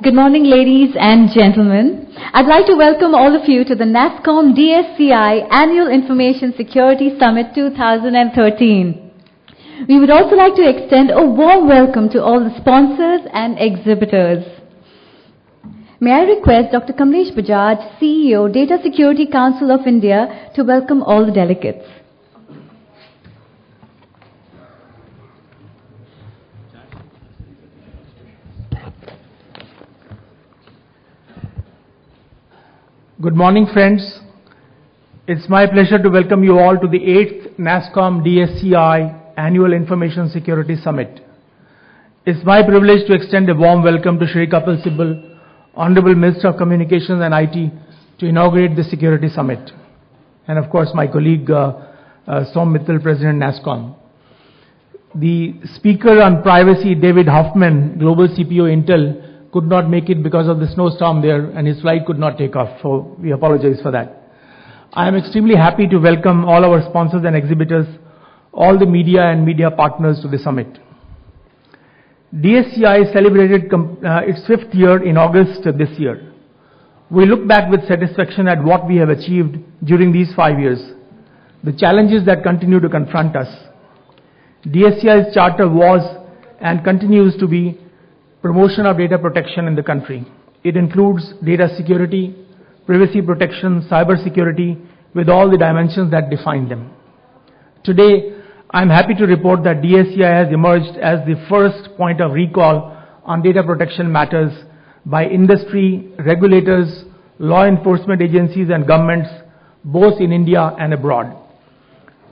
Good morning, ladies and gentlemen. I'd like to welcome all of you to the NASSCOM DSCI Annual Information Security Summit 2013. We would also like to extend a warm welcome to all the sponsors and exhibitors. May I request Dr. Kamlesh Bajaj, CEO, Data Security Council of India, to welcome all the delegates. Good morning, friends. It's my pleasure to welcome you all to the 8th NASSCOM DSCI Annual Information Security Summit. It's my privilege to extend a warm welcome to Shri Kapil, Sibal, Honorable Minister of Communications and IT, to inaugurate the Security Summit. And of course, my colleague, Mittal, President NASSCOM. The speaker on privacy, David Hoffman, Global CPO Intel, could not make it because of the snowstorm there, and his flight could not take off, so we apologize for that. I am extremely happy to welcome all our sponsors and exhibitors, all the media and media partners to the summit. DSCI celebrated its 5th year in August this year. We look back with satisfaction at what we have achieved during these 5 years, the challenges that continue to confront us. DSCI's charter was and continues to be promotion of data protection in the country. It includes data security, privacy protection, cyber security, with all the dimensions that define them. Today, I'm happy to report that DSCI has emerged as the first point of recall on data protection matters by industry, regulators, law enforcement agencies and governments, both in India and abroad.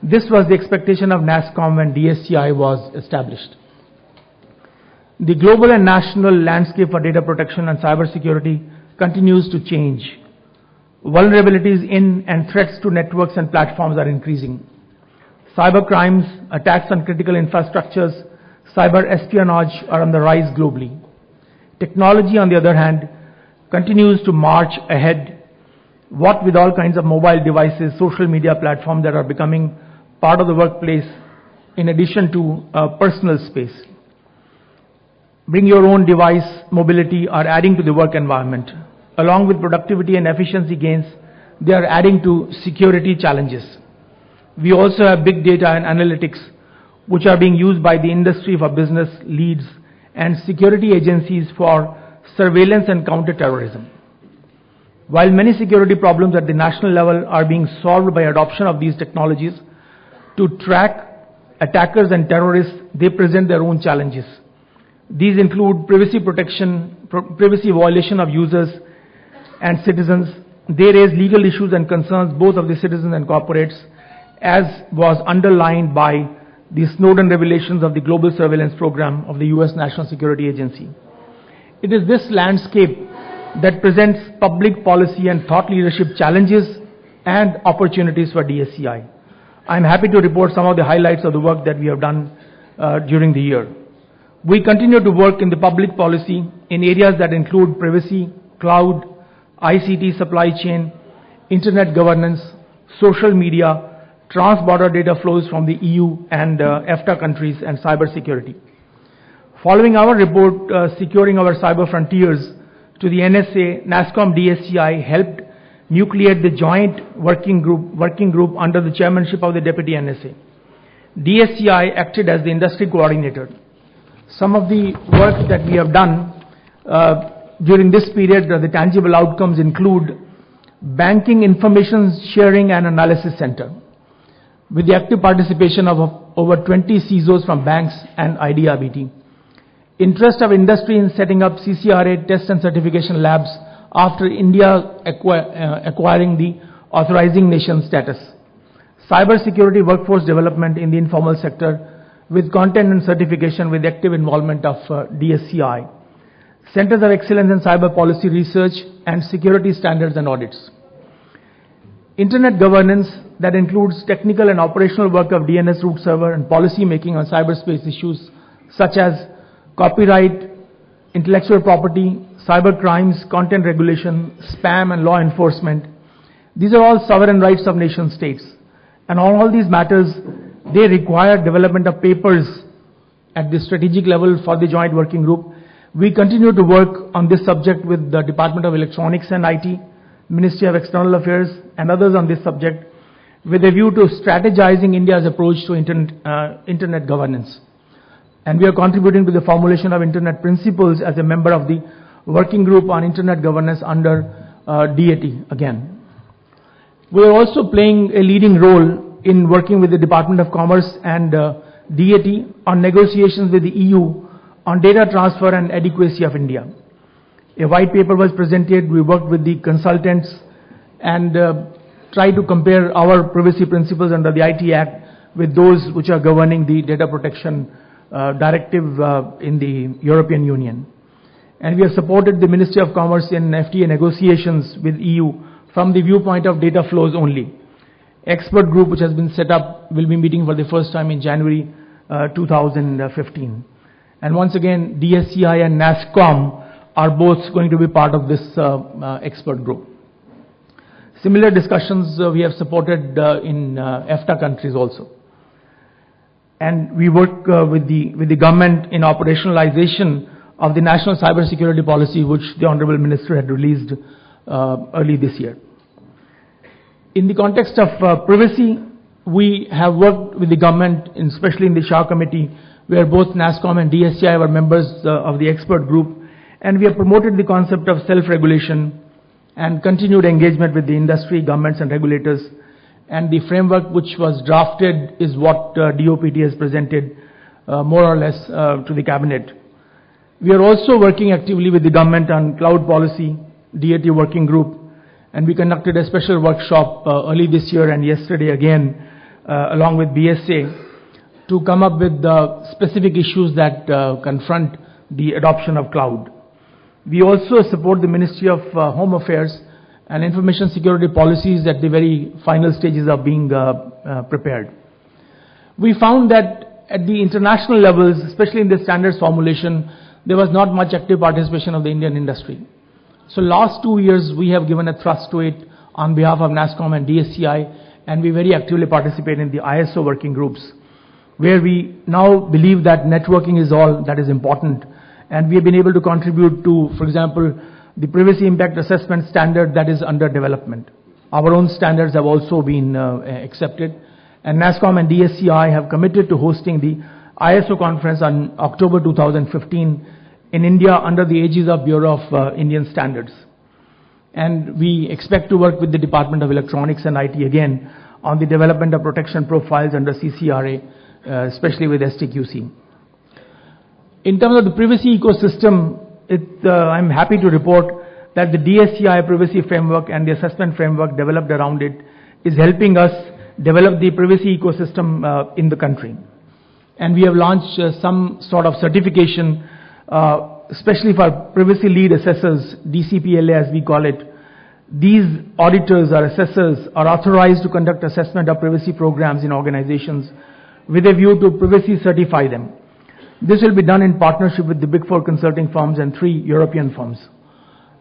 This was the expectation of NASSCOM when DSCI was established. The global and national landscape for data protection and cybersecurity continues to change. Vulnerabilities in and threats to networks and platforms are increasing. Cyber crimes, attacks on critical infrastructures, cyber espionage are on the rise globally. Technology, on the other hand, continues to march ahead, what with all kinds of mobile devices, social media platforms that are becoming part of the workplace in addition to personal space. Bring your own device mobility are adding to the work environment. Along with productivity and efficiency gains, they are adding to security challenges. We also have big data and analytics, which are being used by the industry for business leads and security agencies for surveillance and counter-terrorism. While many security problems at the national level are being solved by adoption of these technologies, to track attackers and terrorists, they present their own challenges. These include privacy protection, privacy violation of users and citizens. They raise legal issues and concerns both of the citizens and corporates, as was underlined by the Snowden revelations of the global surveillance program of the US National Security Agency. It is this landscape that presents public policy and thought leadership challenges and opportunities for DSCI. I'm happy to report some of the highlights of the work that we have done during the year. We continue to work in the public policy in areas that include privacy, cloud, ICT supply chain, internet governance, social media, trans-border data flows from the EU and EFTA countries, and cyber security. Following our report, Securing Our Cyber Frontiers, to the NSA, NASSCOM DSCI helped nucleate the joint working group under the chairmanship of the Deputy NSA. DSCI acted as the industry coordinator. Some of the work that we have done during this period, the tangible outcomes include Banking Information Sharing and Analysis Center, with the active participation of over 20 CISOs from banks and IDRBT. Interest of industry in setting up CCRA test and certification labs after India acquiring the authorizing nation status. Cybersecurity workforce development in the informal sector, with content and certification with active involvement of DSCI. Centers of Excellence in Cyber Policy Research and Security Standards and Audits. Internet governance that includes technical and operational work of DNS root server and policy making on cyberspace issues such as copyright, intellectual property, cyber crimes, content regulation, spam and law enforcement. These are all sovereign rights of nation states. And all these matters, they require development of papers at the strategic level for the joint working group, We continue to work on this subject with the Department of Electronics and IT, Ministry of External Affairs, and others on this subject, with a view to strategizing India's approach to internet governance. And we are contributing to the formulation of internet principles as a member of the working group on internet governance under DAT again. We are also playing a leading role in working with the Department of Commerce and DAT on negotiations with the EU on data transfer and adequacy of India. A white paper was presented. We worked with the consultants and tried to compare our privacy principles under the IT Act with those which are governing the data protection directive in the European Union. And we have supported the Ministry of Commerce in FTA negotiations with EU from the viewpoint of data flows only. Expert group which has been set up will be meeting for the first time in January 2015. And once again, DSCI and NASSCOM are both going to be part of this expert group. Similar discussions we have supported in EFTA countries also. And we work with the government in operationalization of the National Cybersecurity Policy, which the Honorable Minister had released early this year. In the context of privacy, we have worked with the government, especially in the Shah Committee, where both NASSCOM and DSCI were members of the expert group, and we have promoted the concept of self-regulation and continued engagement with the industry, governments and regulators. And the framework which was drafted is what DOPT has presented more or less to the cabinet. We are also working actively with the government on cloud policy, DAT working group, and we conducted a special workshop early this year and yesterday again along with BSA to come up with the specific issues that confront the adoption of cloud. We also support the Ministry of Home Affairs and information security policies at the very final stages of being prepared. We found that at the international levels, especially in the standards formulation, there was not much active participation of the Indian industry. So last 2 years we have given a thrust to it on behalf of NASSCOM and DSCI, and we very actively participate in the ISO working groups, where we now believe that networking is all that is important. And we have been able to contribute to, for example, the privacy impact assessment standard that is under development. Our own standards have also been accepted. And NASSCOM and DSCI have committed to hosting the ISO conference on October 2015 in India under the aegis of Bureau of Indian Standards. And we expect to work with the Department of Electronics and IT again on the development of protection profiles under CCRA, especially with STQC. In terms of the privacy ecosystem, I'm happy to report that the DSCI privacy framework and the assessment framework developed around it is helping us develop the privacy ecosystem in the country. And we have launched some sort of certification, especially for privacy lead assessors, DCPLA as we call it. These auditors or assessors are authorized to conduct assessment of privacy programs in organizations with a view to privacy certify them. This will be done in partnership with the Big Four consulting firms and 3 European firms.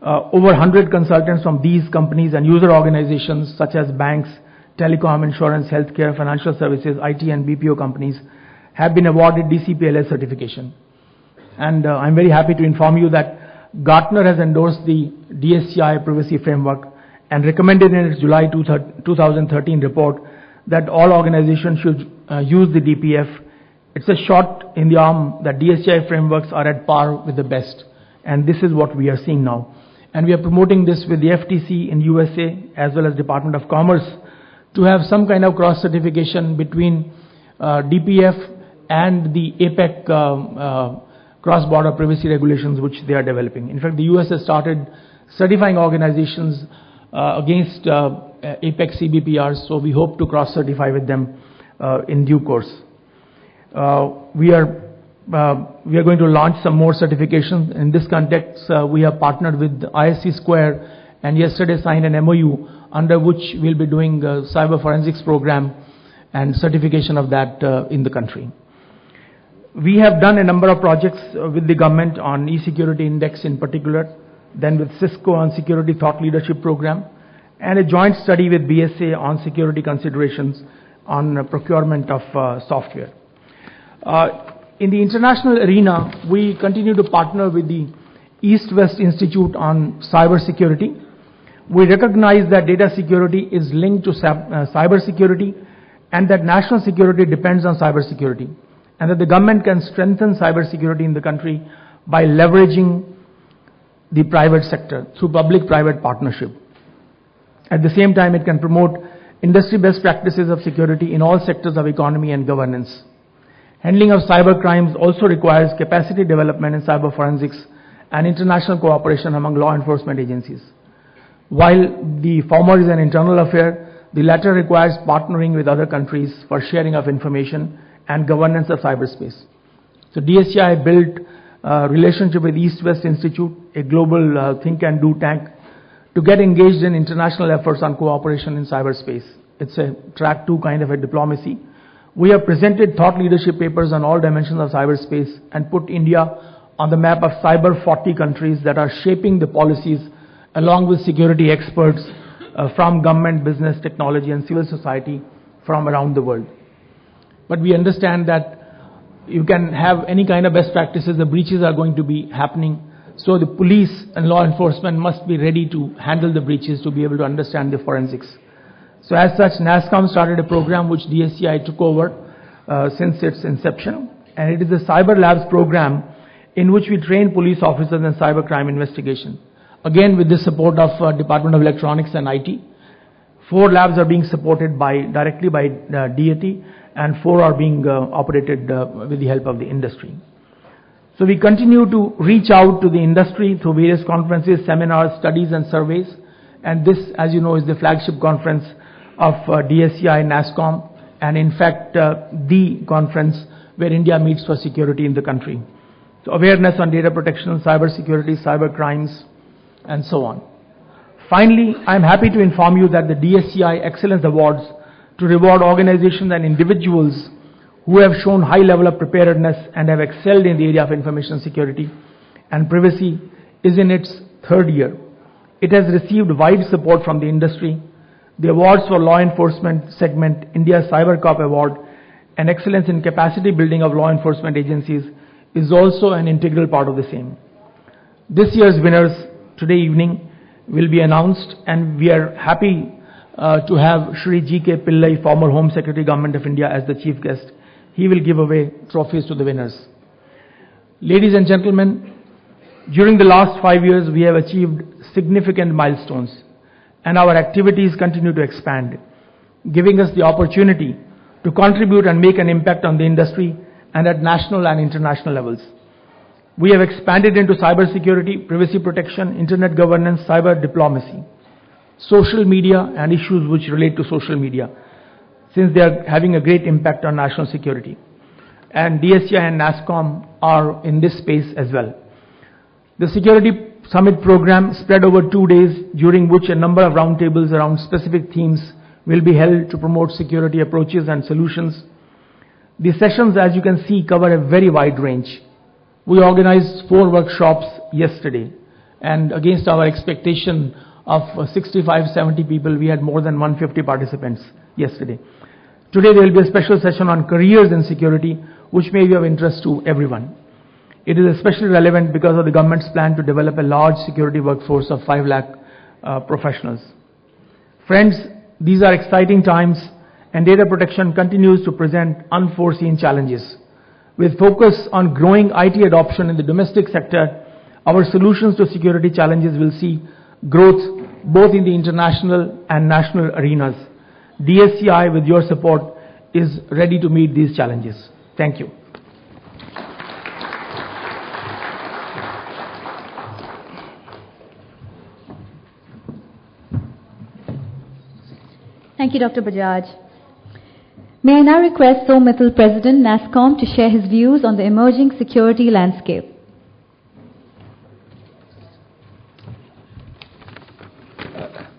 Over 100 consultants from these companies and user organizations such as banks, telecom, insurance, healthcare, financial services, IT and BPO companies have been awarded DCPLA certification. And I'm very happy to inform you that Gartner has endorsed the DSCI privacy framework and recommended in its July 2013 report that all organizations should use the DPF. It's a shot in the arm that DSCI frameworks are at par with the best, and this is what we are seeing now. And we are promoting this with the FTC in USA as well as Department of Commerce to have some kind of cross certification between DPF and the APEC cross-border privacy regulations which they are developing. In fact, the US has started certifying organizations against APEC CBPRs, so we hope to cross-certify with them in due course. We are going to launch some more certifications. In this context, we have partnered with ISC2 and yesterday signed an MOU under which we'll be doing a cyber forensics program and certification of that in the country. We have done a number of projects with the government on e-security index in particular, then with Cisco on security thought leadership program, and a joint study with BSA on security considerations on procurement of software. In the international arena, we continue to partner with the East-West Institute on Cybersecurity. We recognize that data security is linked to cybersecurity and that national security depends on cybersecurity, and that the government can strengthen cybersecurity in the country by leveraging the private sector through public-private partnership. At the same time, it can promote industry best practices of security in all sectors of economy and governance. Handling of cyber crimes also requires capacity development in cyber forensics and international cooperation among law enforcement agencies. While the former is an internal affair, the latter requires partnering with other countries for sharing of information and governance of cyberspace. So DSCI built a relationship with East-West Institute, a global think and do tank, to get engaged in international efforts on cooperation in cyberspace. It's a track 2 kind of a diplomacy. We have presented thought leadership papers on all dimensions of cyberspace and put India on the map of cyber 40 countries that are shaping the policies along with security experts from government, business, technology and civil society from around the world. But we understand that you can have any kind of best practices, the breaches are going to be happening. So the police and law enforcement must be ready to handle the breaches to be able to understand the forensics. So as such, NASSCOM started a program which DSCI took over since its inception, and it is a Cyber Labs program in which we train police officers in cybercrime investigation. Again, with the support of Department of Electronics and IT. 4 labs are being supported directly by DAT, and 4 are being operated with the help of the industry. So we continue to reach out to the industry through various conferences, seminars, studies and surveys. And this, as you know, is the flagship conference of DSCI, NASSCOM, and in fact, the conference where India meets for security in the country. So awareness on data protection, cyber security, cyber crimes, and so on. Finally, I am happy to inform you that the DSCI Excellence Awards to reward organizations and individuals who have shown high level of preparedness and have excelled in the area of information security and privacy is in its 3rd year. It has received wide support from the industry. The awards for law enforcement segment, India's Cyber Cop Award, and excellence in capacity building of law enforcement agencies is also an integral part of the same. This year's winners today evening will be announced, and we are happy to have Shri G.K. Pillai, former Home Secretary, Government of India, as the chief guest. He will give away trophies to the winners. Ladies and gentlemen, during the last 5 years, we have achieved significant milestones, and our activities continue to expand, giving us the opportunity to contribute and make an impact on the industry and at national and international levels. We have expanded into cybersecurity, privacy protection, internet governance, cyber diplomacy, social media and issues which relate to social media, since they are having a great impact on national security. And DSCI and NASSCOM are in this space as well. The Security Summit program spread over 2 days, during which a number of roundtables around specific themes will be held to promote security approaches and solutions. The sessions, as you can see, cover a very wide range. We organized 4 workshops yesterday, and against our expectation of 65-70 people, we had more than 150 participants yesterday. Today there will be a special session on careers in security, which may be of interest to everyone. It is especially relevant because of the government's plan to develop a large security workforce of 5 lakh professionals. Friends, these are exciting times, and data protection continues to present unforeseen challenges. With focus on growing IT adoption in the domestic sector, our solutions to security challenges will see growth both in the international and national arenas. DSCI, with your support, is ready to meet these challenges. Thank you. Thank you, Dr. Bajaj. May I now request Mittal, President, NASSCOM, to share his views on the emerging security landscape.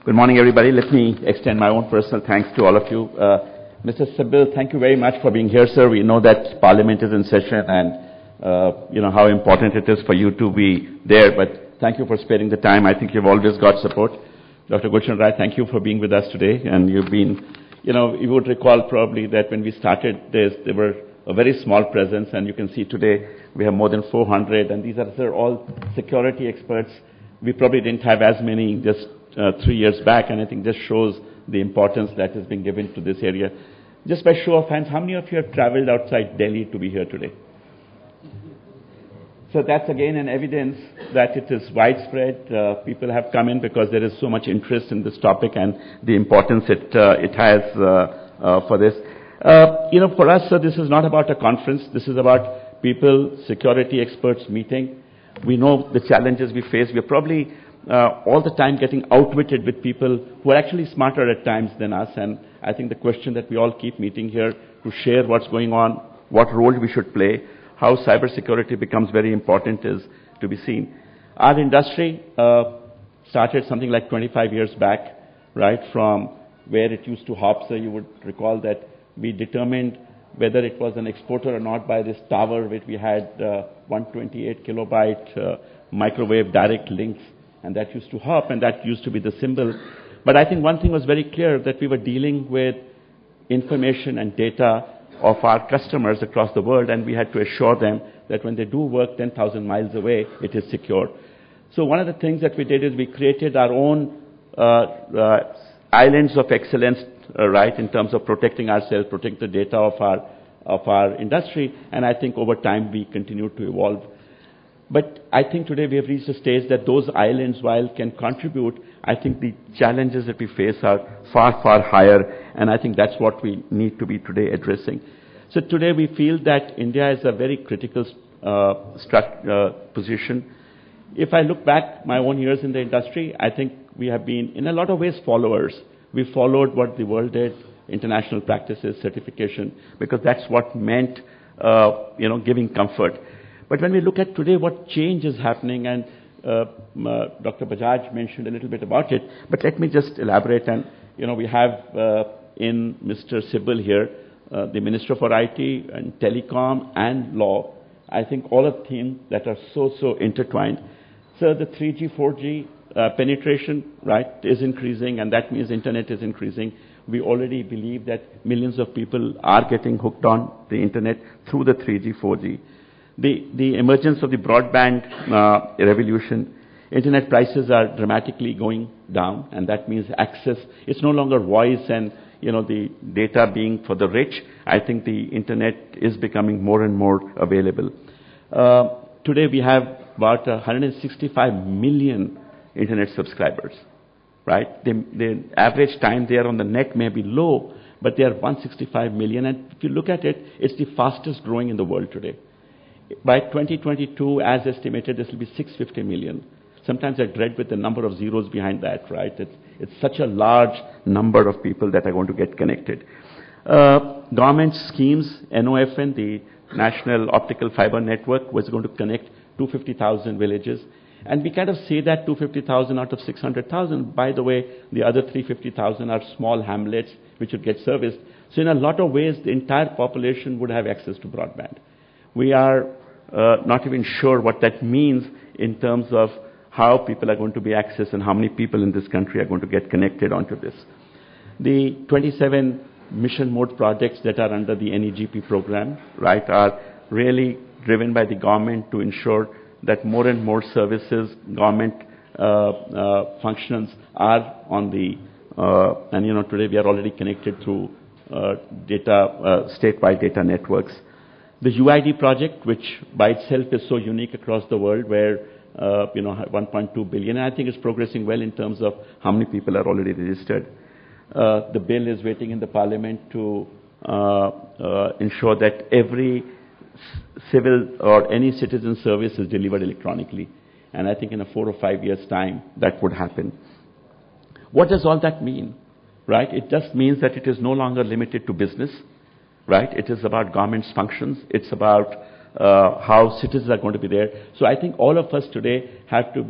Good morning, everybody. Let me extend my own personal thanks to all of you. Mr. Sibal, thank you very much for being here, sir. We know that Parliament is in session, and you know how important it is for you to be there, but thank you for sparing the time. I think you've always got support. Dr. Gulshan Rai, thank you for being with us today, and you've been, you know, you would recall probably that when we started this, there were a very small presence, and you can see today we have more than 400, and these are all security experts. We probably didn't have as many just 3 years back, and I think this shows the importance that is being given to this area. Just by show of hands, how many of you have traveled outside Delhi to be here today? So that's again an evidence that it is widespread. People have come in because there is so much interest in this topic and the importance it has for this. For us, this is not about a conference. This is about people, security experts meeting. We know the challenges we face. We're probably all the time getting outwitted with people who are actually smarter at times than us. And I think the question that we all keep meeting here to share what's going on, what role we should play, how cybersecurity becomes very important is to be seen. Our industry started something like 25 years back, right, from where it used to hop. So you would recall that we determined whether it was an exporter or not by this tower, which we had 128 kilobyte microwave direct links, and that used to hop, and that used to be the symbol. But I think one thing was very clear, that we were dealing with information and data of our customers across the world, and we had to assure them that when they do work 10,000 miles away, it is secure. So one of the things that we did is we created our own islands of excellence, right, in terms of protecting ourselves, protecting the data of our industry, and I think over time we continue to evolve. But I think today we have reached a stage that those islands, while can contribute, I think the challenges that we face are far, far higher, and I think that's what we need to be today addressing. So today we feel that India is a very critical position. If I look back my own years in the industry, I think we have been, in a lot of ways, followers. We followed what the world did, international practices, certification, because that's what meant, giving comfort. But when we look at today what change is happening, and Dr. Bajaj mentioned a little bit about it, but let me just elaborate. And, we have in Mr. Sibal here, the Minister for IT and Telecom and Law. I think all of them that are so intertwined. So the 3G, 4G penetration, right, is increasing, and that means internet is increasing. We already believe that millions of people are getting hooked on the internet through the 3G, 4G. The emergence of the broadband revolution, internet prices are dramatically going down, and that means access. It's no longer voice and the data being for the rich. I think the internet is becoming more and more available. Today we have about 165 million internet subscribers, right? The average time they are on the net may be low, but they are 165 million, and if you look at it, it's the fastest growing in the world today. By 2022, as estimated, this will be 650 million. Sometimes I dread with the number of zeros behind that, right? It's such a large number of people that are going to get connected. Government schemes, NOFN, the National Optical Fiber Network, was going to connect 250,000 villages. And we kind of say that 250,000 out of 600,000. By the way, the other 350,000 are small hamlets which would get serviced. So in a lot of ways, the entire population would have access to broadband. We are not even sure what that means in terms of how people are going to be accessed and how many people in this country are going to get connected onto this. The 27 mission mode projects that are under the NEGP program, right, are really driven by the government to ensure that more and more services, government functions are on the, and today we are already connected through statewide data networks. The UID project, which by itself is so unique across the world, where 1.2 billion, and I think it's progressing well in terms of how many people are already registered. The bill is waiting in the parliament to ensure that every civil or any citizen service is delivered electronically. And I think in a 4 or 5 years' time, that would happen. What does all that mean, right? It just means that it is no longer limited to business, right? It is about government's functions. It's about how citizens are going to be there. So I think all of us today will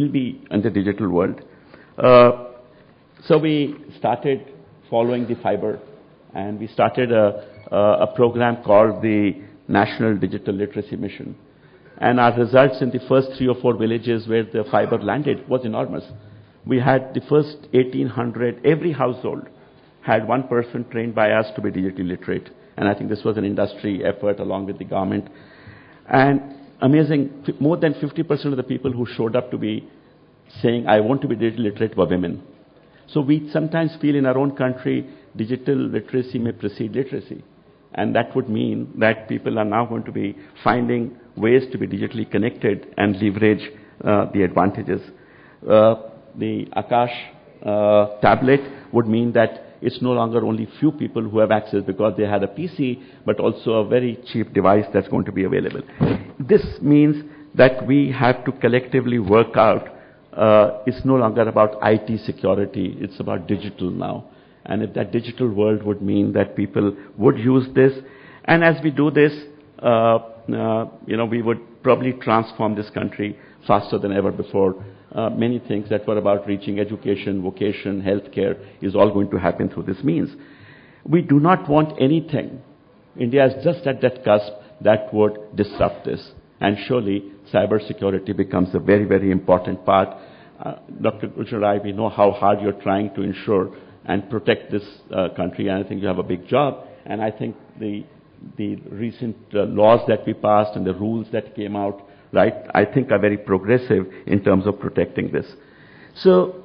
be in the digital world. So we started following the fiber, and we started a program called the National Digital Literacy Mission. And our results in the first 3 or 4 villages where the fiber landed was enormous. We had the first 1,800, every household had one person trained by us to be digitally literate. And I think this was an industry effort along with the government. And amazing, more than 50% of the people who showed up to be saying, I want to be digital literate were women. So we sometimes feel in our own country, digital literacy may precede literacy. And that would mean that people are now going to be finding ways to be digitally connected and leverage the advantages. The Akash tablet would mean that it's no longer only few people who have access because they had a PC, but also a very cheap device that's going to be available. This means that we have to collectively work out. It's no longer about IT security, it's about digital now. And if that digital world would mean that people would use this, and as we do this, we would probably transform this country faster than ever before. Many things that were about reaching education, vocation, healthcare is all going to happen through this means. We do not want anything. India is just at that cusp that would disrupt this. And surely cybersecurity becomes a very, very important part. Dr. Ujjalai, we know how hard you're trying to ensure and protect this country, and I think you have a big job. And I think the recent laws that we passed and the rules that came out, right, I think are very progressive in terms of protecting this. So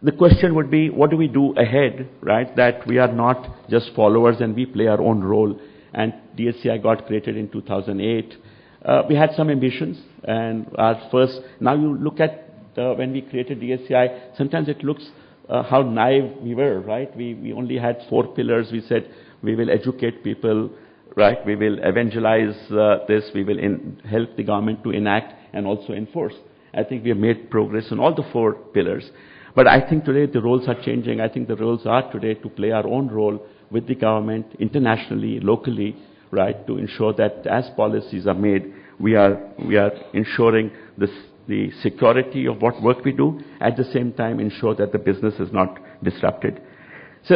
the question would be, what do we do ahead, right, that we are not just followers and we play our own role. And DSCI got created in 2008. We had some ambitions, and our first, now you look at when we created DSCI, sometimes it looks how naive we were, right? We only had 4 pillars. We said we will educate people, right? We will evangelize this. We will help the government to enact and also enforce. I think we have made progress on all the 4 pillars. But I think today the roles are changing. I think the roles are today to play our own role with the government, internationally, locally, right, to ensure that as policies are made, we are ensuring the security of what work we do, at the same time ensure that the business is not disrupted. So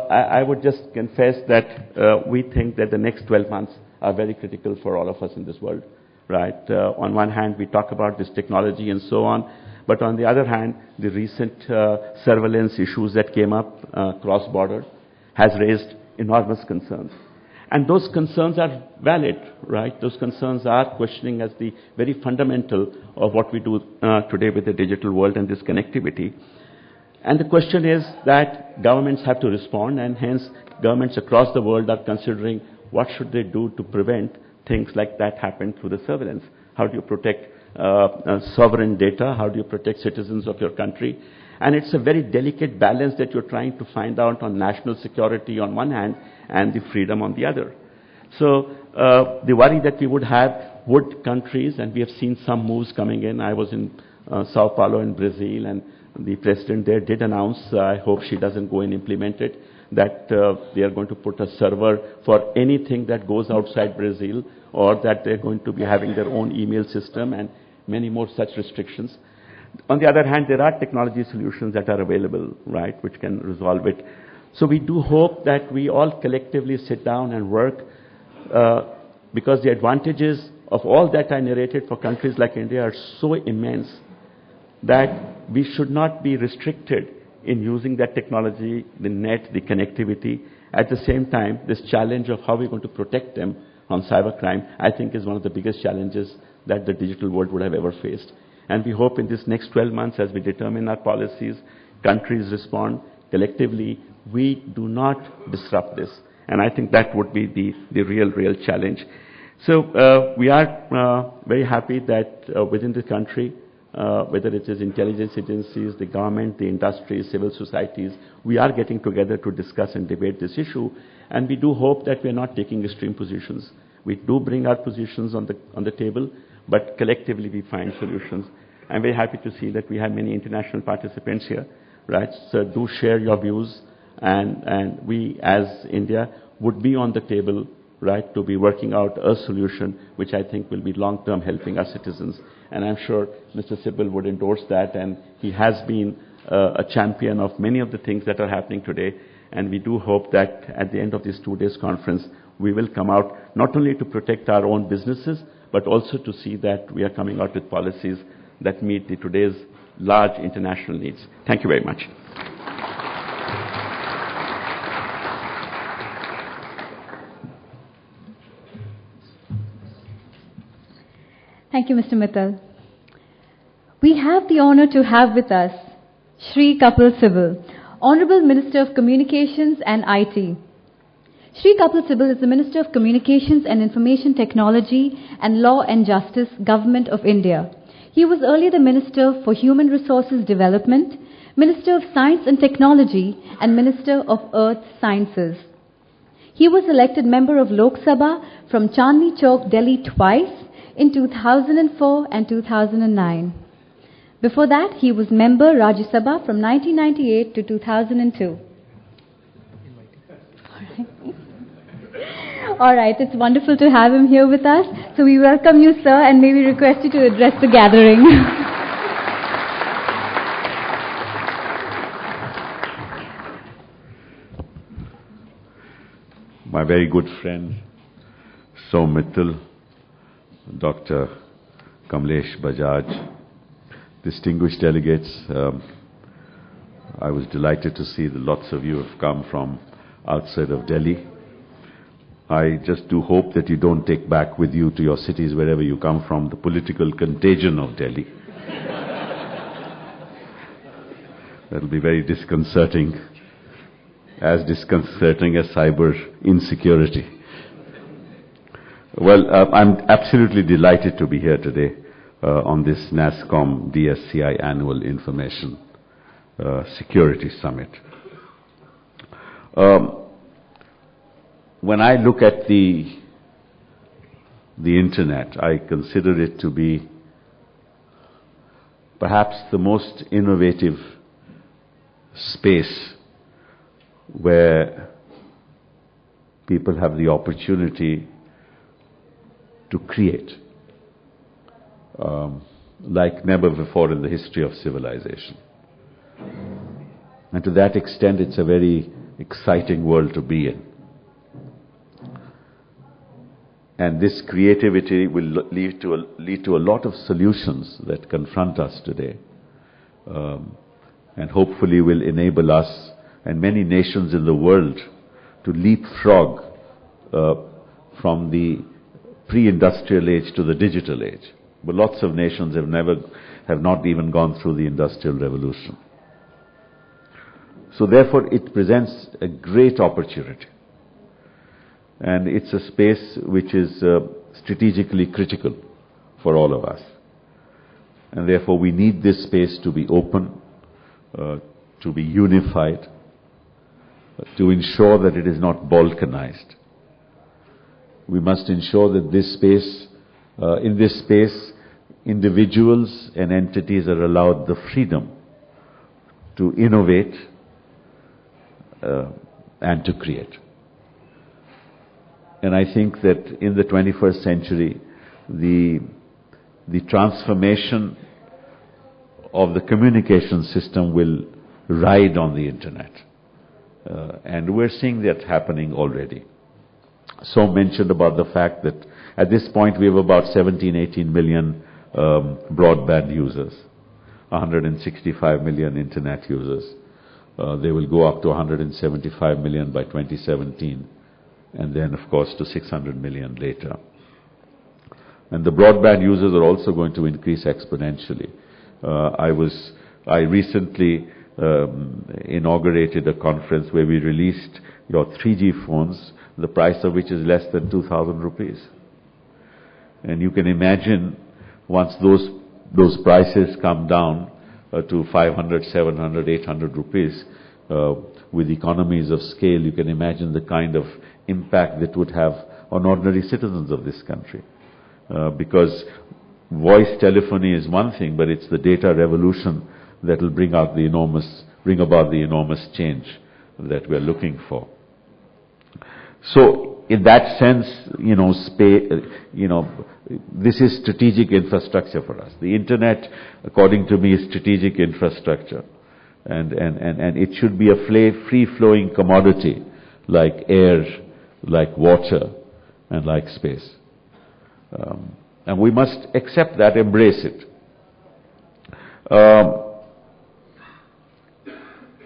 I would just confess that we think that the next 12 months are very critical for all of us in this world, right? On one hand, we talk about this technology and so on, but on the other hand, the recent surveillance issues that came up cross-border has raised enormous concerns. And those concerns are valid, right? Those concerns are questioning as the very fundamental of what we do today with the digital world and this connectivity. And the question is that governments have to respond, and hence governments across the world are considering what should they do to prevent things like that happen through the surveillance. How do you protect sovereign data? How do you protect citizens of your country? And it's a very delicate balance that you're trying to find out on national security on one hand and the freedom on the other. So the worry that we would have, would countries, and we have seen some moves coming in. I was in Sao Paulo in Brazil, and the president there did announce, I hope she doesn't go and implement it, that they are going to put a server for anything that goes outside Brazil, or that they're going to be having their own email system and many more such restrictions. On the other hand, there are technology solutions that are available, right, which can resolve it. So we do hope that we all collectively sit down and work, because the advantages of all that I narrated for countries like India are so immense that we should not be restricted in using that technology, the net, the connectivity. At the same time, this challenge of how we're going to protect them on cybercrime, I think is one of the biggest challenges that the digital world would have ever faced. And we hope in this next 12 months, as we determine our policies, countries respond collectively, we do not disrupt this. And I think that would be the real challenge. So we are very happy that within the country, whether it is intelligence agencies, the government, the industry, civil societies, we are getting together to discuss and debate this issue. And we do hope that we are not taking extreme positions. We do bring our positions on the table, but collectively we find solutions. I'm very happy to see that we have many international participants here, right? So do share your views, and we as India would be on the table, right, to be working out a solution which I think will be long-term helping our citizens. And I'm sure Mr. Sibal would endorse that, and he has been a champion of many of the things that are happening today. And we do hope that at the end of this 2 days conference, we will come out not only to protect our own businesses, but also to see that we are coming out with policies that meet today's large international needs. Thank you very much. Thank you, Mr. Mittal. We have the honor to have with us Shri Kapil Sibal, Honorable Minister of Communications and IT. Shri Kapil Sibal is the Minister of Communications and Information Technology and Law and Justice, Government of India. He was earlier the Minister for Human Resources Development, Minister of Science and Technology, and Minister of Earth Sciences. He was elected member of Lok Sabha from Chandni Chowk, Delhi twice in 2004 and 2009. Before that, he was member Rajya Sabha from 1998 to 2002. All right, it's wonderful to have him here with us. So we welcome you, sir, and may we request you to address the gathering. My very good friend, Mittal, Dr. Kamlesh, Bajaj, distinguished delegates, I was delighted to see that lots of you have come from outside of Delhi. I just do hope that you don't take back with you to your cities, wherever you come from, the political contagion of Delhi. That will be very disconcerting, as disconcerting as cyber insecurity. Well, I'm absolutely delighted to be here today on this NASSCOM DSCI Annual Information Security Summit. When I look at the Internet, I consider it to be perhaps the most innovative space where people have the opportunity to create like never before in the history of civilization. And to that extent, it's a very exciting world to be in. And this creativity will lead to a lot of solutions that confront us today, and hopefully will enable us and many nations in the world to leapfrog from the pre-industrial age to the digital age. But lots of nations have not even gone through the Industrial Revolution. So therefore, it presents a great opportunity. And it's a space which is strategically critical for all of us. And therefore, we need this space to be open, to be unified, to ensure that it is not balkanized. We must ensure that this space, in this space, individuals and entities are allowed the freedom to innovate and to create. And I think that in the 21st century, the transformation of the communication system will ride on the Internet. And we're seeing that happening already. So mentioned about the fact that at this point we have about 17-18 million broadband users, 165 million Internet users. They will go up to 175 million by 2017. And then, of course, to 600 million later. And the broadband users are also going to increase exponentially. I recently inaugurated a conference where we released your 3G phones, the price of which is less than 2,000 rupees. And you can imagine once those prices come down to 500, 700, 800 rupees, with economies of scale, you can imagine the kind of impact that would have on ordinary citizens of this country. Because voice telephony is one thing, but it's the data revolution that will bring about the enormous change that we're looking for. So, in that sense, this is strategic infrastructure for us. The Internet, according to me, is strategic infrastructure. And it should be a free-flowing commodity like air, like water, and like space. And we must accept that, embrace it.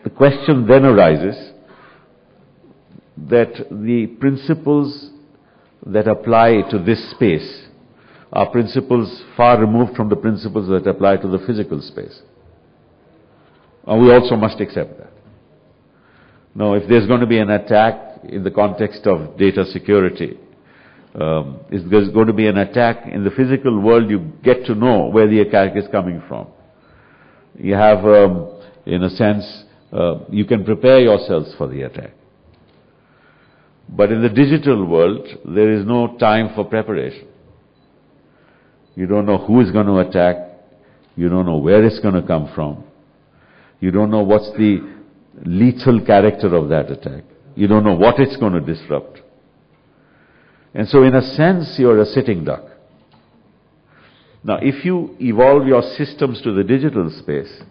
The question then arises that the principles that apply to this space are principles far removed from the principles that apply to the physical space. We also must accept that. Now, if there's going to be an attack in the context of data security, if there's going to be an attack in the physical world, you get to know where the attack is coming from. You have, in a sense, you can prepare yourselves for the attack. But in the digital world, there is no time for preparation. You don't know who is going to attack. You don't know where it's going to come from. You don't know what's the lethal character of that attack. You don't know what it's going to disrupt. And so in a sense, you're a sitting duck. Now, if you evolve your systems to the digital space,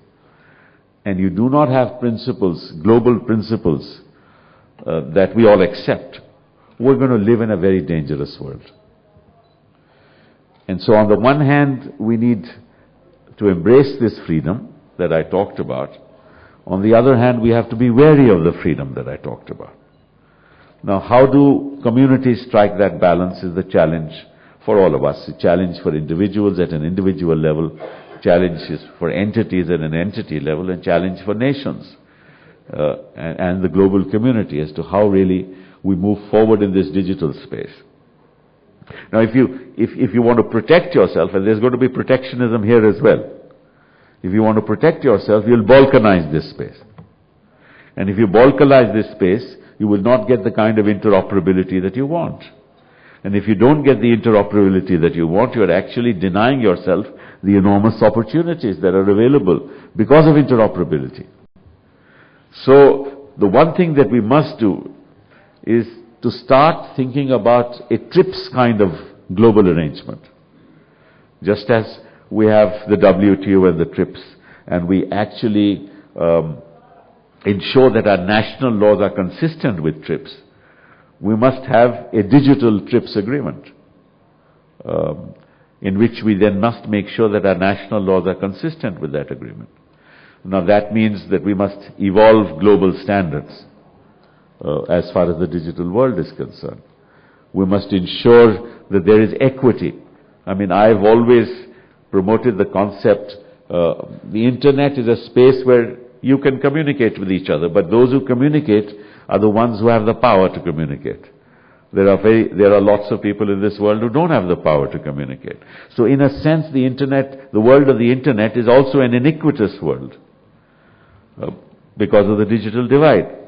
and you do not have principles, global principles, that we all accept, we're going to live in a very dangerous world. And so on the one hand, we need to embrace this freedom that I talked about. On the other hand, we have to be wary of the freedom that I talked about. Now, how do communities strike that balance is the challenge for all of us. The challenge for individuals at an individual level, challenges for entities at an entity level, and challenge for nations and the global community as to how really we move forward in this digital space. Now, if you want to protect yourself, and there's going to be protectionism here as well, if you want to protect yourself, you'll balkanize this space. And if you balkanize this space, you will not get the kind of interoperability that you want. And if you don't get the interoperability that you want, you're actually denying yourself the enormous opportunities that are available because of interoperability. So, the one thing that we must do is to start thinking about a TRIPS kind of global arrangement. Just as we have the WTO and the TRIPS, and we actually ensure that our national laws are consistent with TRIPS, we must have a digital TRIPS agreement, in which we then must make sure that our national laws are consistent with that agreement. Now that means that we must evolve global standards as far as the digital world is concerned. We must ensure that there is equity. I mean, I've always promoted the concept, the internet is a space where you can communicate with each other, but those who communicate are the ones who have the power to communicate. There are lots of people in this world who don't have the power to communicate. So in a sense, the internet, the world of the internet is also an iniquitous world because of the digital divide.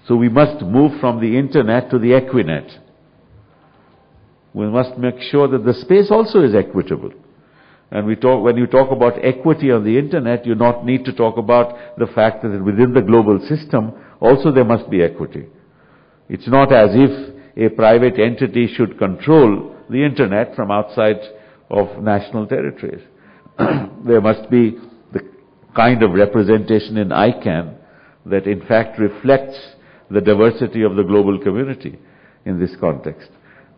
So we must move from the internet to the equinet. We must make sure that the space also is equitable. And when you talk about equity on the internet, you not need to talk about the fact that within the global system, also there must be equity. It's not as if a private entity should control the internet from outside of national territories. There must be the kind of representation in ICANN that in fact reflects the diversity of the global community in this context.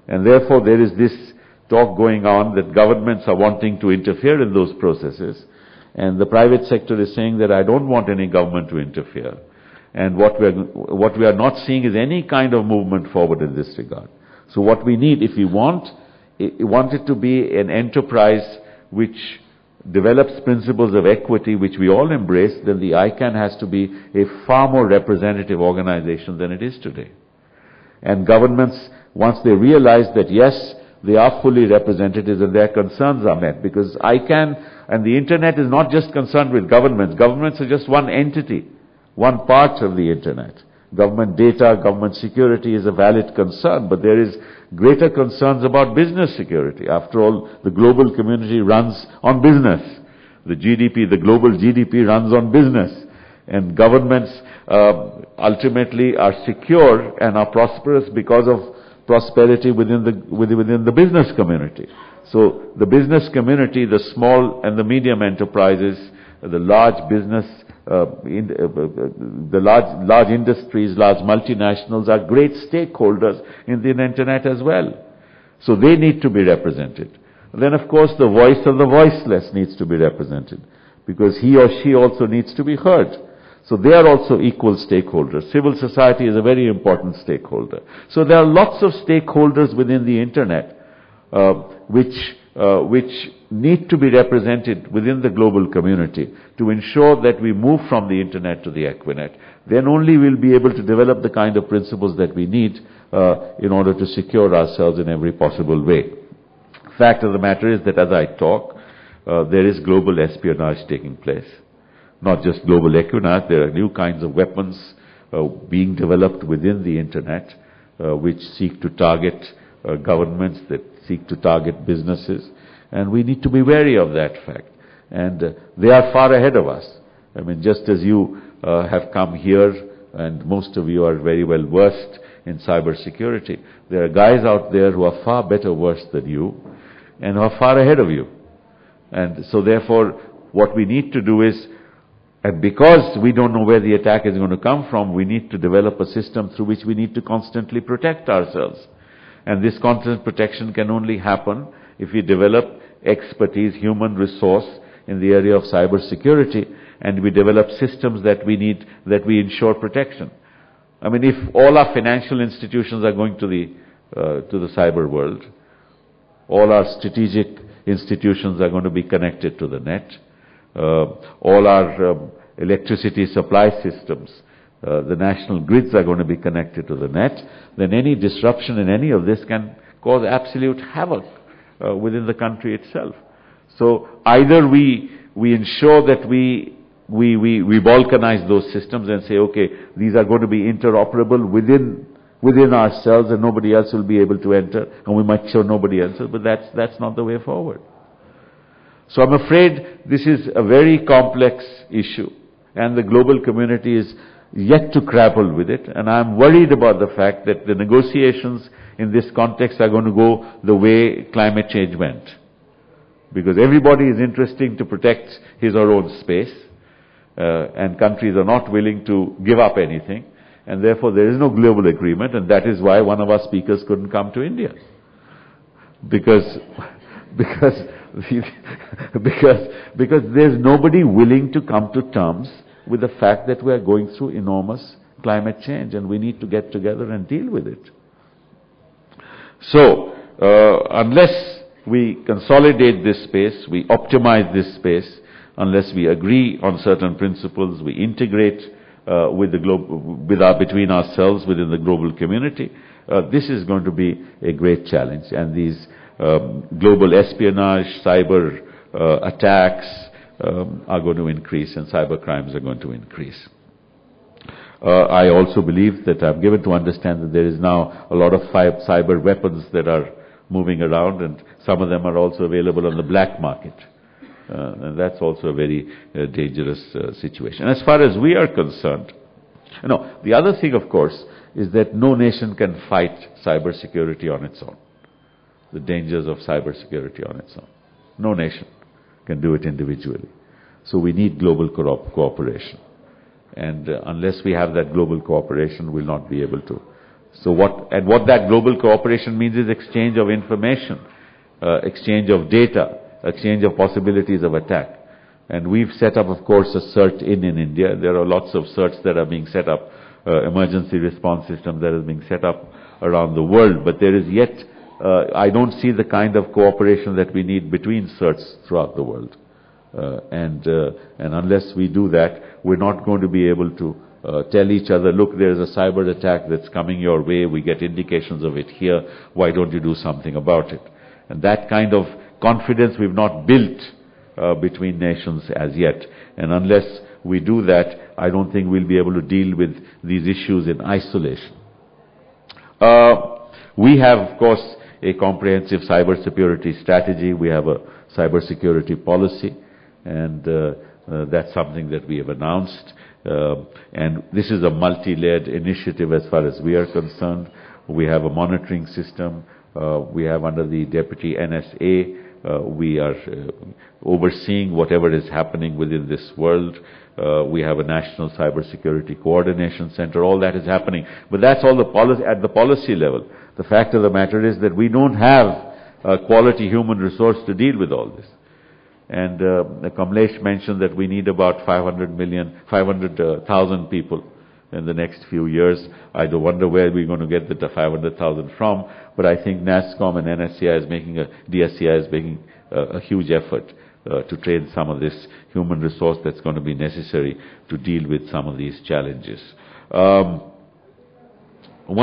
And therefore there is this talk going on that governments are wanting to interfere in those processes, and the private sector is saying that I don't want any government to interfere. And what we are not seeing is any kind of movement forward in this regard. So what we need, if we want it to be an enterprise which develops principles of equity which we all embrace, then the ICANN has to be a far more representative organization than it is today. And governments, once they realize that yes, they are fully representatives and their concerns are met, because ICANN and the internet is not just concerned with governments. Governments are just one entity, one part of the internet. Government data, government security is a valid concern, but there is greater concerns about business security. After all, the global community runs on business. The GDP, the global GDP runs on business. And governments ultimately are secure and are prosperous because of prosperity within the business community. So the business community, the small and the medium enterprises, the large business, the large industries, large multinationals are great stakeholders in the internet as well. So they need to be represented. Then of course the voice of the voiceless needs to be represented, because he or she also needs to be heard. So they are also equal stakeholders. Civil society is a very important stakeholder. So there are lots of stakeholders within the internet which which need to be represented within the global community to ensure that we move from the Internet to the Equinet, then only we'll be able to develop the kind of principles that we need in order to secure ourselves in every possible way. Fact of the matter is that as I talk, there is global espionage taking place. Not just global espionage, there are new kinds of weapons being developed within the Internet which seek to target governments, that seek to target businesses, and we need to be wary of that fact. And they are far ahead of us. I mean, just as you have come here, and most of you are very well versed in cyber security, there are guys out there who are far better versed than you, and who are far ahead of you. And so therefore, what we need to do is, and because we don't know where the attack is going to come from, we need to develop a system through which we need to constantly protect ourselves. And this constant protection can only happen if we develop expertise, human resource in the area of cyber security, and we develop systems that we need, that we ensure protection. I mean, if all our financial institutions are going to the cyber world, all our strategic institutions are going to be connected to the net, all our electricity supply systems, the national grids are going to be connected to the net, then any disruption in any of this can cause absolute havoc within the country itself. So either we ensure that we balkanize those systems and say, okay, these are going to be interoperable within ourselves and nobody else will be able to enter, and we might show nobody else, but that's not the way forward. So I'm afraid this is a very complex issue, and the global community is yet to grapple with it, and I'm worried about the fact that the negotiations in this context are going to go the way climate change went. Because everybody is interested to protect his or her own space, and countries are not willing to give up anything, and therefore there is no global agreement, and that is why one of our speakers couldn't come to India. Because there's nobody willing to come to terms with the fact that we are going through enormous climate change and we need to get together and deal with it. So, unless we consolidate this space, we optimize this space, unless we agree on certain principles, we integrate between ourselves within the global community, this is going to be a great challenge. And these global espionage, cyber attacks are going to increase, and cyber crimes are going to increase. I also believe that I'm given to understand that there is now a lot of cyber weapons that are moving around, and some of them are also available on the black market. And that's also a very dangerous situation. As far as we are concerned, the other thing, of course, is that no nation can fight cybersecurity on its own. The dangers of cybersecurity on its own. No nation can do it individually. So we need global cooperation. And unless we have that global cooperation, we'll not be able to. So what that global cooperation means is exchange of information, exchange of data, exchange of possibilities of attack. And we've set up, of course, a CERT in India. There are lots of CERTs that are being set up, emergency response systems that are being set up around the world. But there is yet, I don't see the kind of cooperation that we need between CERTs throughout the world. And unless we do that, we're not going to be able to tell each other, look, there's a cyber attack that's coming your way, we get indications of it here, why don't you do something about it? And that kind of confidence we've not built between nations as yet. And unless we do that, I don't think we'll be able to deal with these issues in isolation. We have, of course, a comprehensive cybersecurity strategy. We have a cybersecurity policy, and that's something that we have announced. And this is a multi-layered initiative as far as we are concerned. We have a monitoring system. We have under the Deputy NSA, we are overseeing whatever is happening within this world. We have a National Cybersecurity Coordination Center. All that is happening. But that's all at the policy level. The fact of the matter is that we don't have a quality human resource to deal with all this. And Kamlesh mentioned that we need about 500,000 people in the next few years. I do wonder where we're going to get the 500,000 from, but I think NASSCOM and DSCI is making a huge effort to train some of this human resource that's going to be necessary to deal with some of these challenges. One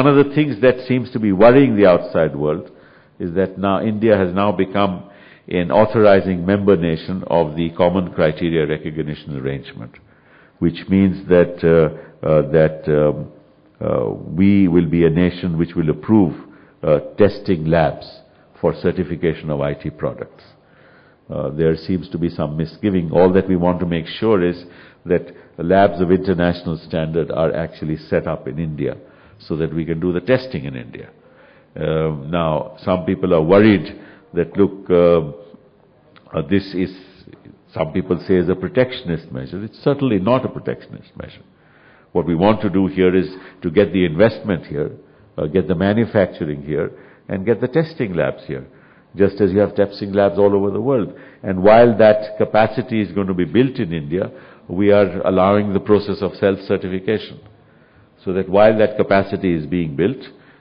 of the things that seems to be worrying the outside world is that now India has now become an authorizing member nation of the Common Criteria Recognition Arrangement, which means that we will be a nation which will approve testing labs for certification of IT products. There seems to be some misgiving. All that we want to make sure is that labs of international standard are actually set up in India so that we can do the testing in India. Now, some people are worried that, look, this is, some people say, is a protectionist measure. It's certainly not a protectionist measure. What we want to do here is to get the investment here, get the manufacturing here, and get the testing labs here, just as you have testing labs all over the world. And while that capacity is going to be built in India, we are allowing the process of self-certification. So that while that capacity is being built,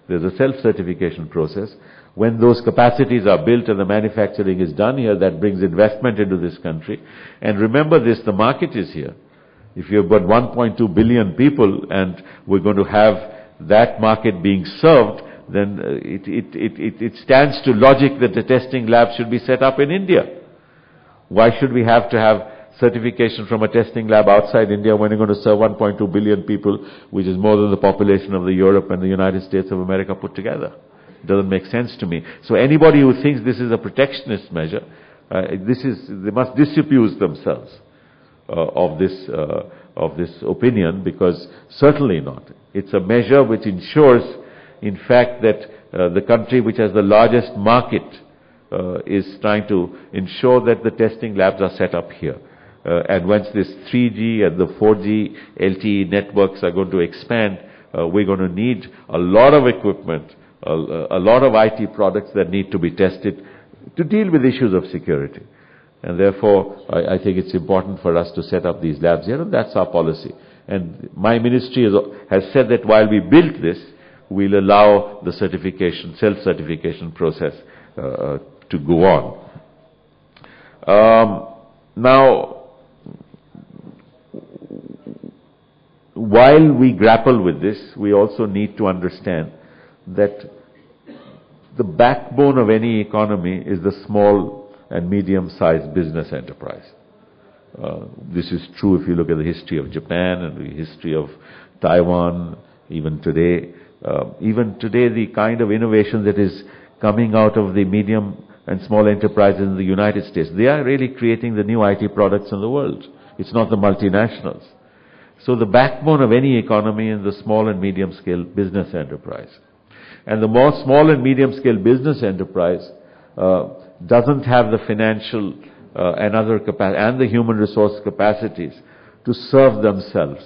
there's a self-certification process. When those capacities are built and the manufacturing is done here, that brings investment into this country. And remember this, the market is here. If you've got 1.2 billion people and we're going to have that market being served, then it stands to logic that the testing lab should be set up in India. Why should we have to have certification from a testing lab outside India when you're going to serve 1.2 billion people, which is more than the population of the Europe and the United States of America put together? It doesn't make sense to me. So anybody who thinks this is a protectionist measure, they must disabuse themselves of this opinion, because certainly not. It's a measure which ensures, in fact, that the country which has the largest market is trying to ensure that the testing labs are set up here. And once this 3G and the 4G LTE networks are going to expand, we're going to need a lot of equipment, a lot of IT products that need to be tested to deal with issues of security. And therefore, I think it's important for us to set up these labs here, and that's our policy. And my ministry has said that while we build this, we'll allow the certification, self-certification process to go on. Now, while we grapple with this, we also need to understand that the backbone of any economy is the small and medium-sized business enterprise. This is true if you look at the history of Japan and the history of Taiwan, even today. Even today, the kind of innovation that is coming out of the medium and small enterprises in the United States, they are really creating the new IT products in the world. It's not the multinationals. So the backbone of any economy is the small and medium-scale business enterprise. And the more small and medium-scale business enterprise doesn't have the financial and the human resource capacities to serve themselves.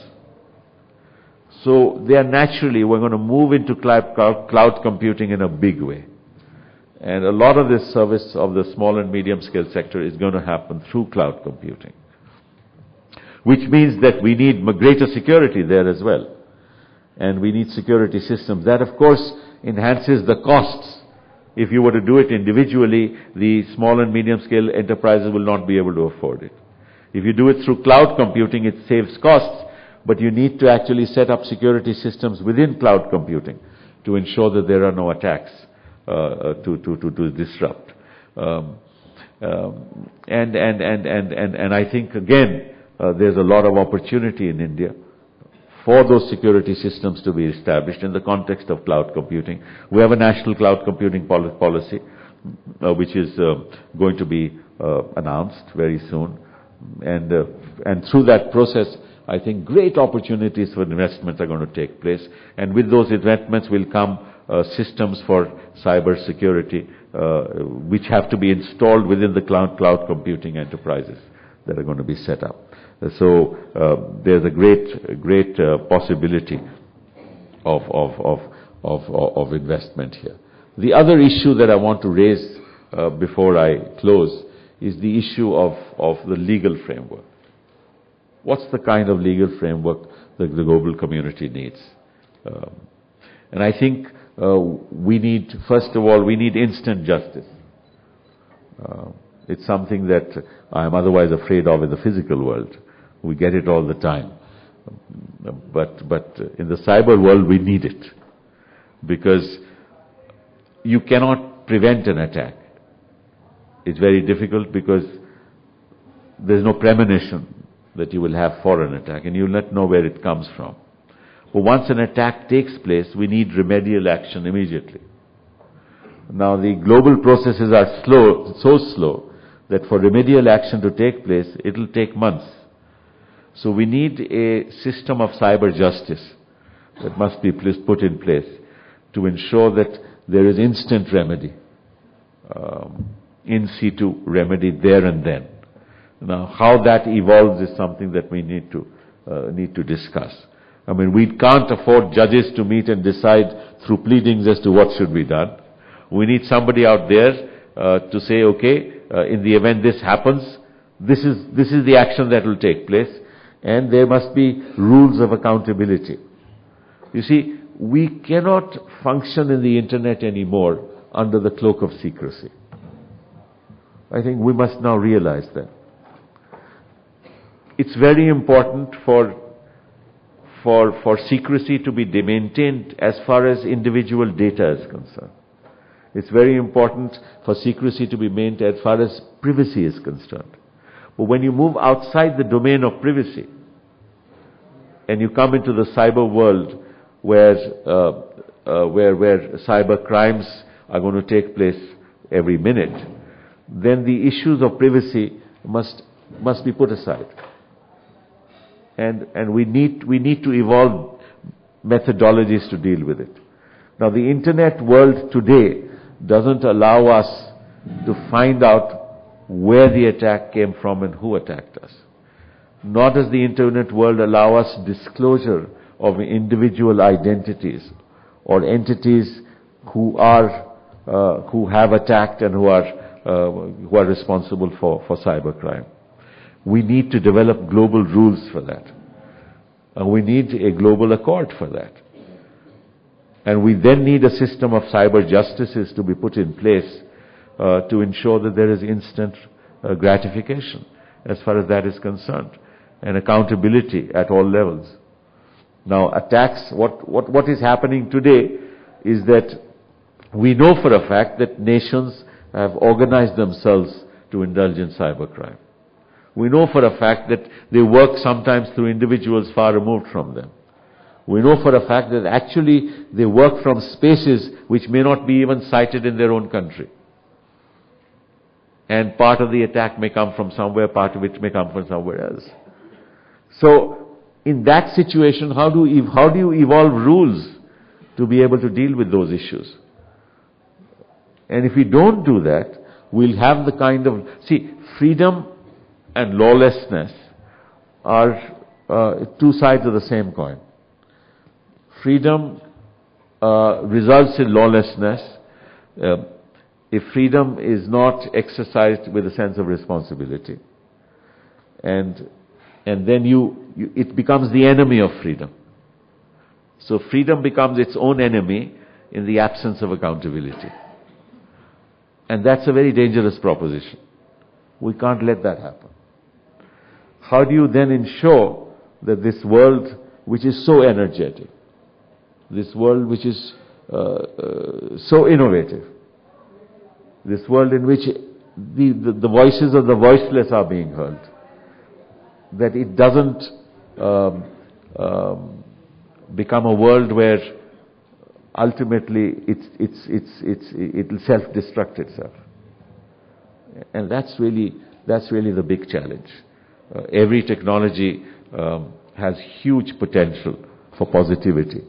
So they are naturally, we're going to move into cloud computing in a big way. And a lot of this service of the small and medium-scale sector is going to happen through cloud computing, which means that we need greater security there as well. And we need security systems. That, of course, enhances the costs. If you were to do it individually, the small and medium-scale enterprises will not be able to afford it. If you do it through cloud computing, it saves costs, but you need to actually set up security systems within cloud computing to ensure that there are no attacks to disrupt. And I think, again, there's a lot of opportunity in India for those security systems to be established in the context of cloud computing. We have a national cloud computing policy, which is going to be announced very soon. And through that process, I think great opportunities for investments are going to take place. And with those investments will come systems for cyber security, which have to be installed within the cloud computing enterprises that are going to be set up. So there's a great possibility of investment here. The other issue that I want to raise before I close is the issue of the legal framework. What's the kind of legal framework that the global community needs? And I think we need, first of all, we need instant justice. It's something that I'm otherwise afraid of in the physical world. We get it all the time. But in the cyber world, we need it. Because you cannot prevent an attack. It's very difficult because there's no premonition that you will have for an attack, and you'll not know where it comes from. But once an attack takes place, we need remedial action immediately. Now the global processes are slow, so slow, that for remedial action to take place, it'll take months. So we need a system of cyber justice that must be put in place to ensure that there is instant remedy, in situ remedy there and then. Now, how that evolves is something that we need to discuss. I mean, we can't afford judges to meet and decide through pleadings as to what should be done. We need somebody out there to say, okay, in the event this happens, this is the action that will take place, and there must be rules of accountability. You see, we cannot function in the internet anymore under the cloak of secrecy. I think we must now realize that. It's very important for secrecy to be maintained as far as individual data is concerned. It's very important for secrecy to be maintained as far as privacy is concerned. But when you move outside the domain of privacy and you come into the cyber world where cyber crimes are going to take place every minute, then the issues of privacy must be put aside. And we need to evolve methodologies to deal with it. Now, the internet world today doesn't allow us to find out where the attack came from and who attacked us. Nor does the internet world allow us disclosure of individual identities or entities who have attacked and who are responsible for cybercrime. We need to develop global rules for that. And we need a global accord for that. And we then need a system of cyber justices to be put in place to ensure that there is instant gratification as far as that is concerned, and accountability at all levels. Now, attacks, what is happening today is that we know for a fact that nations have organized themselves to indulge in cybercrime. We know for a fact that they work sometimes through individuals far removed from them. We know for a fact that actually they work from spaces which may not be even sited in their own country. And part of the attack may come from somewhere, part of it may come from somewhere else. So, in that situation, how do you evolve rules to be able to deal with those issues? And if we don't do that, we'll have the kind of... See, freedom and lawlessness are two sides of the same coin. Freedom results in lawlessness if freedom is not exercised with a sense of responsibility. And then it becomes the enemy of freedom. So freedom becomes its own enemy in the absence of accountability. And that's a very dangerous proposition. We can't let that happen. How do you then ensure that this world, which is so energetic, this world which is so innovative, this world in which the voices of the voiceless are being heard, that it doesn't become a world where ultimately it'll self-destruct itself. And that's really the big challenge. Every technology has huge potential for positivity,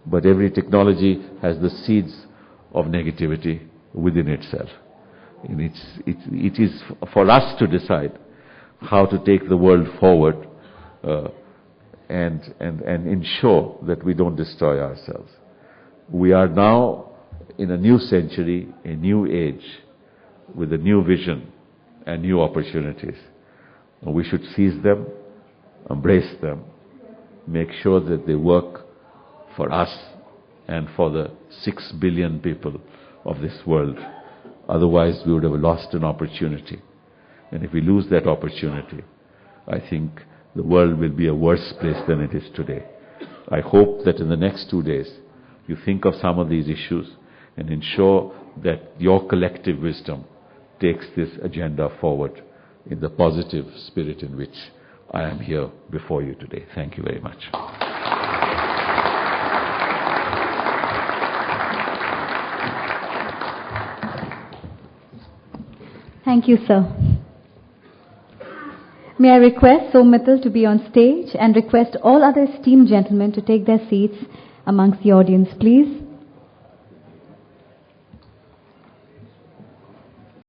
but every technology has the seeds of negativity within itself. And it is for us to decide how to take the world forward and ensure that we don't destroy ourselves. We are now in a new century, a new age, with a new vision and new opportunities. We should seize them embrace them, make sure that they work for us and for the 6 billion people of this world. Otherwise, we would have lost an opportunity. And if we lose that opportunity, I think the world will be a worse place than it is today. I hope that in the next 2 days, you think of some of these issues and ensure that your collective wisdom takes this agenda forward in the positive spirit in which I am here before you today. Thank you very much. Thank you, sir. May I request Mittal to be on stage and request all other esteemed gentlemen to take their seats amongst the audience, please.